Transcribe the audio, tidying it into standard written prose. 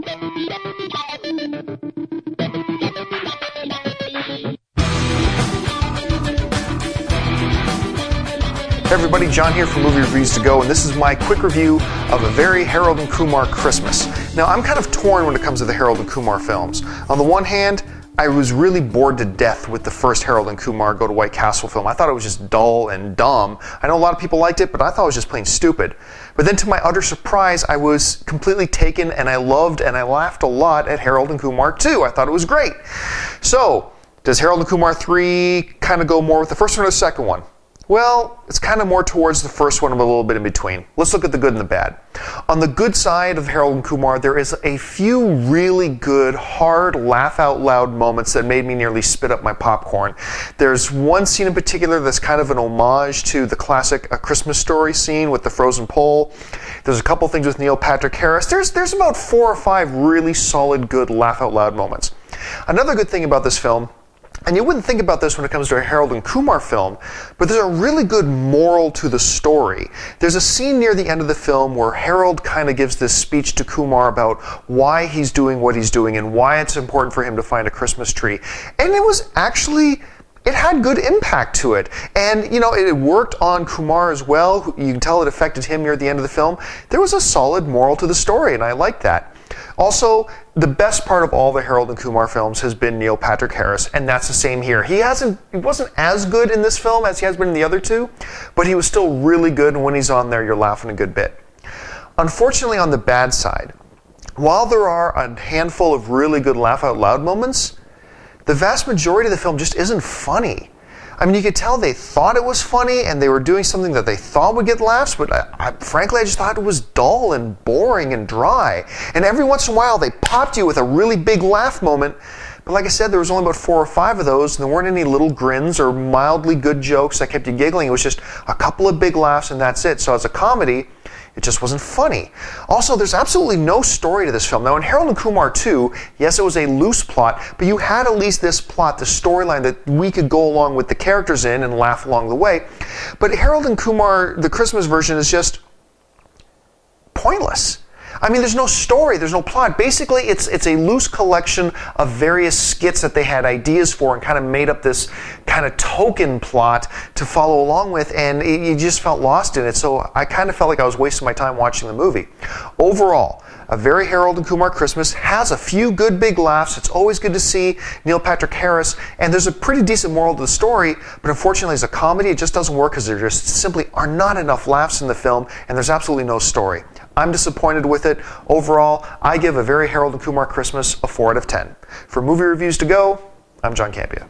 Hey everybody, John here from Movie Reviews to Go, and this is my quick review of a very Harold and Kumar Christmas. Now, I'm kind of torn when it comes to the Harold and Kumar films. On the one hand, I was really bored to death with the first Harold and Kumar Go to White Castle film. I thought it was just dull and dumb. I know a lot of people liked it, but I thought it was just plain stupid. But then to my utter surprise, I was completely taken, and I loved and I laughed a lot at Harold and Kumar 2. I thought it was great. So, does Harold and Kumar 3 kind of go more with the first one or the second one? Well, it's kind of more towards the first one, but a little bit in between. Let's look at the good and the bad. On the good side of Harold and Kumar, there is a few really good, hard, laugh-out-loud moments that made me nearly spit up my popcorn. There's one scene in particular that's kind of an homage to the classic A Christmas Story scene with the frozen pole. There's a couple things with Neil Patrick Harris. There's about 4 or 5 really solid, good, laugh-out-loud moments. Another good thing about this film, and you wouldn't think about this when it comes to a Harold and Kumar film, but there's a really good moral to the story. There's a scene near the end of the film where Harold kind of gives this speech to Kumar about why he's doing what he's doing and why it's important for him to find a Christmas tree. And it had good impact to it. And, you know, it worked on Kumar as well. You can tell it affected him near the end of the film. There was a solid moral to the story, and I liked that. Also, the best part of all the Harold and Kumar films has been Neil Patrick Harris, and that's the same here. He wasn't as good in this film as he has been in the other two, but he was still really good, and when he's on there, you're laughing a good bit. Unfortunately, on the bad side, while there are a handful of really good laugh-out-loud moments, the vast majority of the film just isn't funny. I mean, you could tell they thought it was funny and they were doing something that they thought would get laughs, but frankly, I just thought it was dull and boring and dry. And every once in a while, they popped you with a really big laugh moment. But like I said, there was only about 4 or 5 of those, and there weren't any little grins or mildly good jokes that kept you giggling. It was just a couple of big laughs, and that's it. So as a comedy, it just wasn't funny. Also, there's absolutely no story to this film. Now, in Harold and Kumar 2, yes, it was a loose plot, but you had at least this plot, the storyline that we could go along with the characters in and laugh along the way. But Harold and Kumar, the Christmas version, is just pointless. I mean, there's no story, there's no plot. Basically, it's a loose collection of various skits that they had ideas for and kind of made up this kind of token plot to follow along with, and you just felt lost in it. So I kind of felt like I was wasting my time watching the movie. Overall, a very Harold and Kumar Christmas has a few good big laughs. It's always good to see Neil Patrick Harris, and there's a pretty decent moral to the story, but unfortunately as a comedy it just doesn't work because there just simply are not enough laughs in the film, and there's absolutely no story. I'm disappointed with it. Overall, I give a very Harold and Kumar Christmas a 4 out of 10. For Movie Reviews to Go, I'm John Campea.